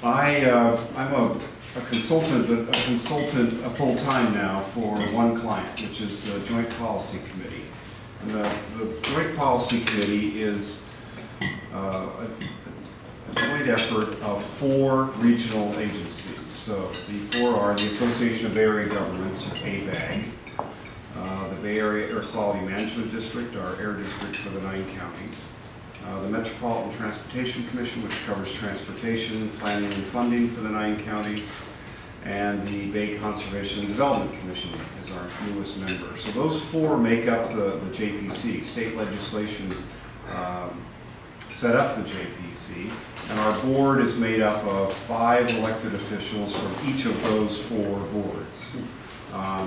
I'm a consultant, but a consultant full-time now for one client, which is the Joint Policy Committee. And the Joint Policy Committee is a joint effort of 4 regional agencies. So the 4 are the Association of Bay Area Governments, or ABAG, the Bay Area Air Quality Management District, our air district for the 9 counties, the Metropolitan Transportation Commission, which covers transportation, planning, and funding for the 9 counties, and the Bay Conservation and Development Commission is our newest member. So those 4 make up the JPC. State legislation set up the JPC, and our board is made up of 5 elected officials from each of those 4 boards.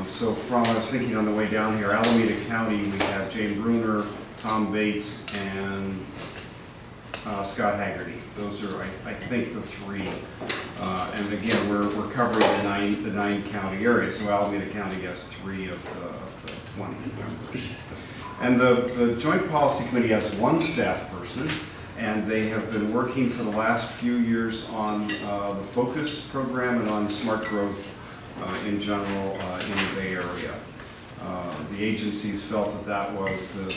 So I was thinking on the way down here, Alameda County, we have Jane Bruner, Tom Bates, and Scott Haggerty. Those are, I think, the 3. And again, we're covering the 9 county area, so Alameda County has 3 of the 20 members. And the Joint Policy Committee has 1 staff person, and they have been working for the last few years on the FOCUS program and on smart growth in general in the Bay Area. The agencies felt that was the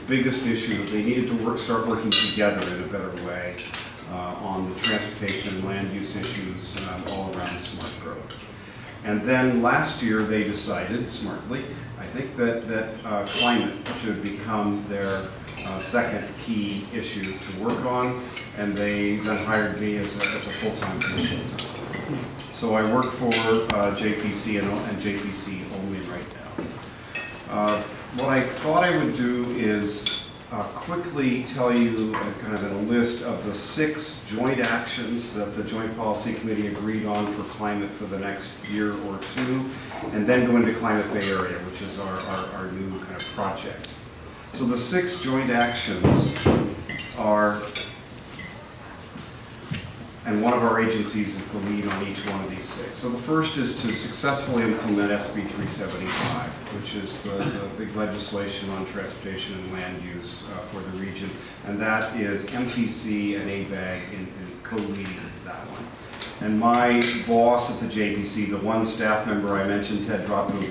biggest issue, that they needed to start working together in a better way on the transportation and land use issues all around smart growth. And then last year they decided, smartly, I think, that climate should become their second key issue to work on, and they then hired me as a full-time consultant. So I work for JPC and JPC only right now. What I thought I would do is quickly tell you kind of a list of the 6 joint actions that the Joint Policy Committee agreed on for climate for the next year or 2, and then go into Climate Bay Area, which is our new kind of project. So the 6 joint actions are, and one of our agencies is the lead on each one of these 6. So the first is to successfully implement SB 375, which is the big legislation on transportation and land use for the region. And that is MPC and ABAG in co-leading that one. And my boss at the JPC, the 1 staff member I mentioned, Ted Dropu,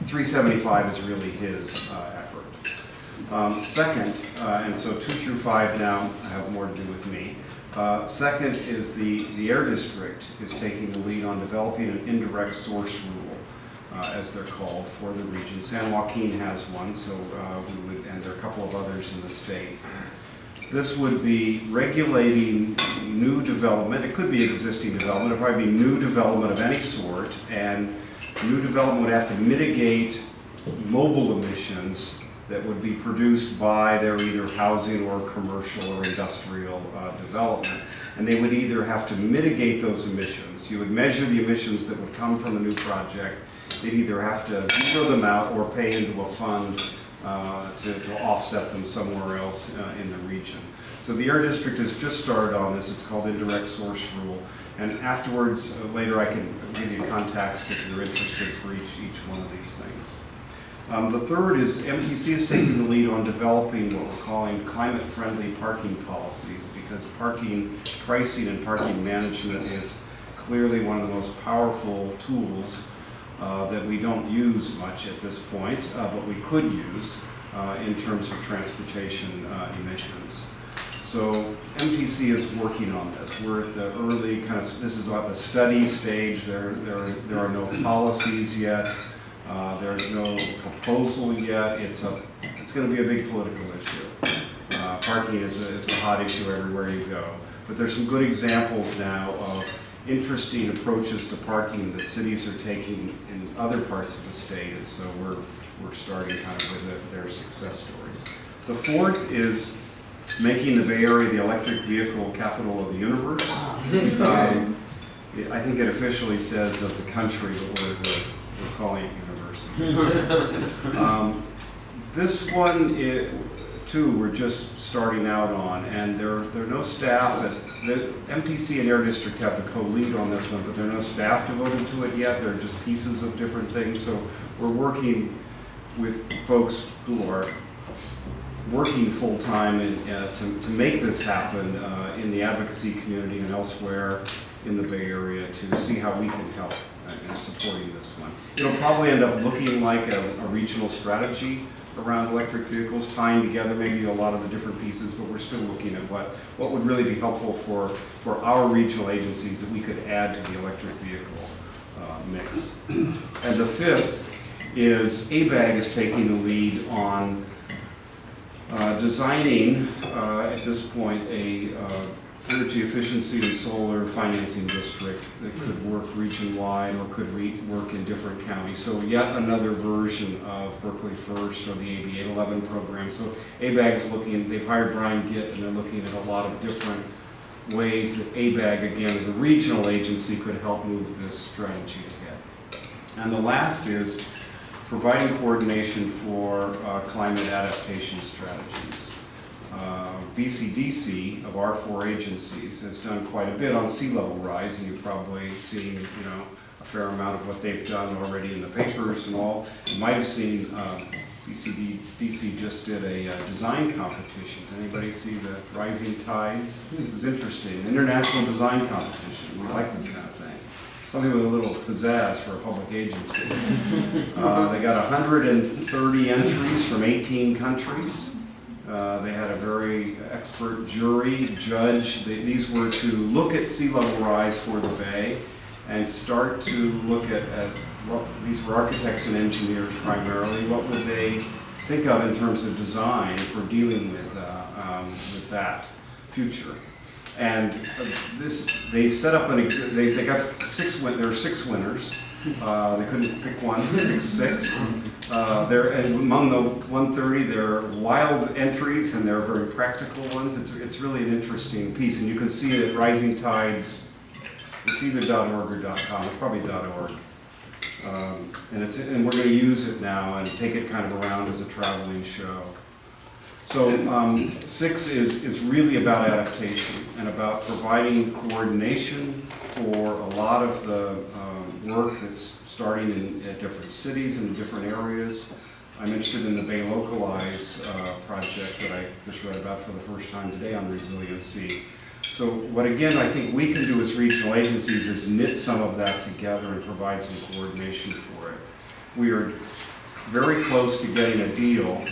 375 is really his effort. Second, and so 2 through 5 now have more to do with me. Second is the Air District is taking the lead on developing an indirect source rule, as they're called, for the region. San Joaquin has one, so we would, and there are a couple of others in the state. This would be regulating new development. It could be existing development. It would probably be new development of any sort, and new development would have to mitigate mobile emissions that would be produced by their either housing or commercial or industrial development. And they would either have to mitigate those emissions. You would measure the emissions that would come from a new project. They'd either have to zero them out or pay into a fund to offset them somewhere else in the region. So the Air District has just started on this. It's called Indirect Source Rule. And afterwards, later I can give you contacts if you're interested for each one of these things. The third is MTC is taking the lead on developing what we're calling climate-friendly parking policies, because parking pricing and parking management is clearly one of the most powerful tools that we don't use much at this point, but we could use in terms of transportation emissions. So MTC is working on this. We're at the early this is at the study stage. There are no policies yet. There's no proposal yet. It's going to be a big political issue. Parking is a hot issue everywhere you go. But there's some good examples now of interesting approaches to parking that cities are taking in other parts of the state, and so we're starting kind of with their success stories. The fourth is making the Bay Area the electric vehicle capital of the universe. I think it officially says of the country, but we're calling it university. This one, too, we're just starting out on, and there are no staff. The MTC and Air District have the co-lead on this one, but there are no staff devoted to it yet. They're just pieces of different things. So we're working with folks who are working full-time to make this happen in the advocacy community and elsewhere. in the Bay Area to see how we can help in supporting this one. It'll probably end up looking like a regional strategy around electric vehicles, tying together maybe a lot of the different pieces, but we're still looking at what would really be helpful for our regional agencies that we could add to the electric vehicle mix. And the fifth is ABAG is taking the lead on designing, at this point, a energy efficiency and solar financing district that could work region-wide or could work in different counties. So yet another version of Berkeley First or the AB 811 program. So ABAG's looking, they've hired Brian Gitt, and they're looking at a lot of different ways that ABAG, again, as a regional agency, could help move this strategy ahead. And the last is providing coordination for climate adaptation strategies. VCDC, of our 4 agencies, has done quite a bit on sea level rise, and you've probably seen, a fair amount of what they've done already in the papers and all. You might have seen VCDC just did a design competition. Did anybody see the Rising Tides? It was interesting. International design competition. We like this kind of thing. Something with a little pizzazz for a public agency. They got 130 entries from 18 countries. They had a very expert jury, judge. These were to look at sea level rise for the Bay and start to look at what, these were architects and engineers primarily, what would they think of in terms of design for dealing with that future. And they set up they got there were 6 winners. They couldn't pick one, so they picked 6. And among the 130, there are wild entries and there are very practical ones. It's really an interesting piece, and you can see it at Rising Tides. It's either .org or .com. It's probably .org. And we're going to use it now and take it kind of around as a traveling show. So 6 is really about adaptation and about providing coordination for a lot of the work that's starting at different cities and different areas. I'm interested in the Bay Localize project that I just read about for the first time today on resiliency. So what, again, I think we can do as regional agencies is knit some of that together and provide some coordination for it. We are very close to getting a deal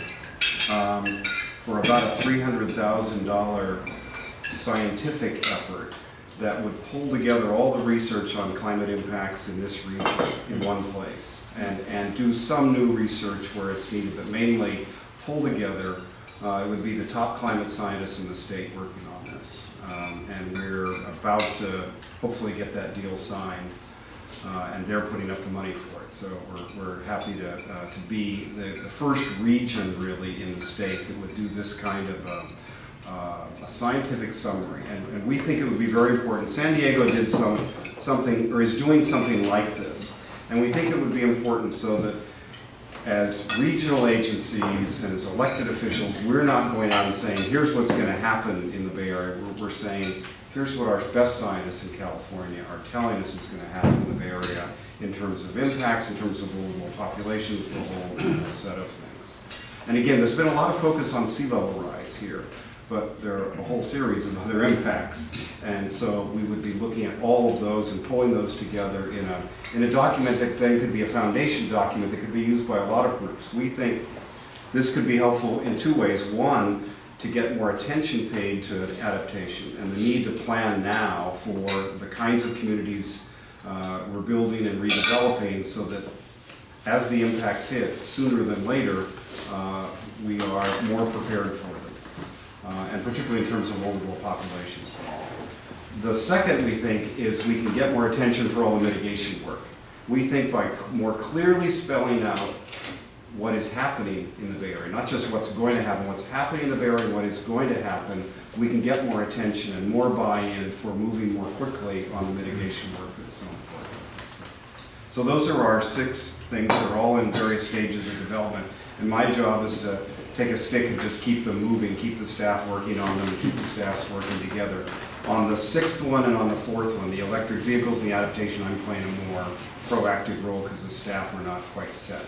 for about a $300,000 scientific effort that would pull together all the research on climate impacts in this region in one place and do some new research where it's needed, but mainly pull together. It would be the top climate scientists in the state working on this. And we're about to hopefully get that deal signed, and they're putting up the money for it. So we're happy to be the first region really in the state that would do this kind of a scientific summary, and we think it would be very important. San Diego did something, or is doing something like this, and we think it would be important so that as regional agencies and as elected officials, we're not going out and saying, here's what's going to happen in the Bay Area. We're saying, here's what our best scientists in California are telling us is going to happen in the Bay Area in terms of impacts, in terms of vulnerable populations, the whole set of things. And again, there's been a lot of focus on sea level rise here, but there are a whole series of other impacts. And so we would be looking at all of those and pulling those together in a document that then could be a foundation document that could be used by a lot of groups. We think this could be helpful in 2 ways. One, to get more attention paid to adaptation and the need to plan now for the kinds of communities we're building and redeveloping so that as the impacts hit, sooner than later, we are more prepared for them. And particularly in terms of vulnerable populations. The second, we think, is we can get more attention for all the mitigation work. We think by more clearly spelling out what is happening in the Bay Area, not just what's going to happen, what's happening in the Bay Area, what is going to happen, we can get more attention and more buy-in for moving more quickly on the mitigation work that's so important. So those are our 6 things. They're all in various stages of development. And my job is to take a stick and just keep them moving, keep the staff working on them, keep the staffs working together. On the 6th one and on the 4th one, the electric vehicles and the adaptation, I'm playing a more proactive role because the staff are not quite set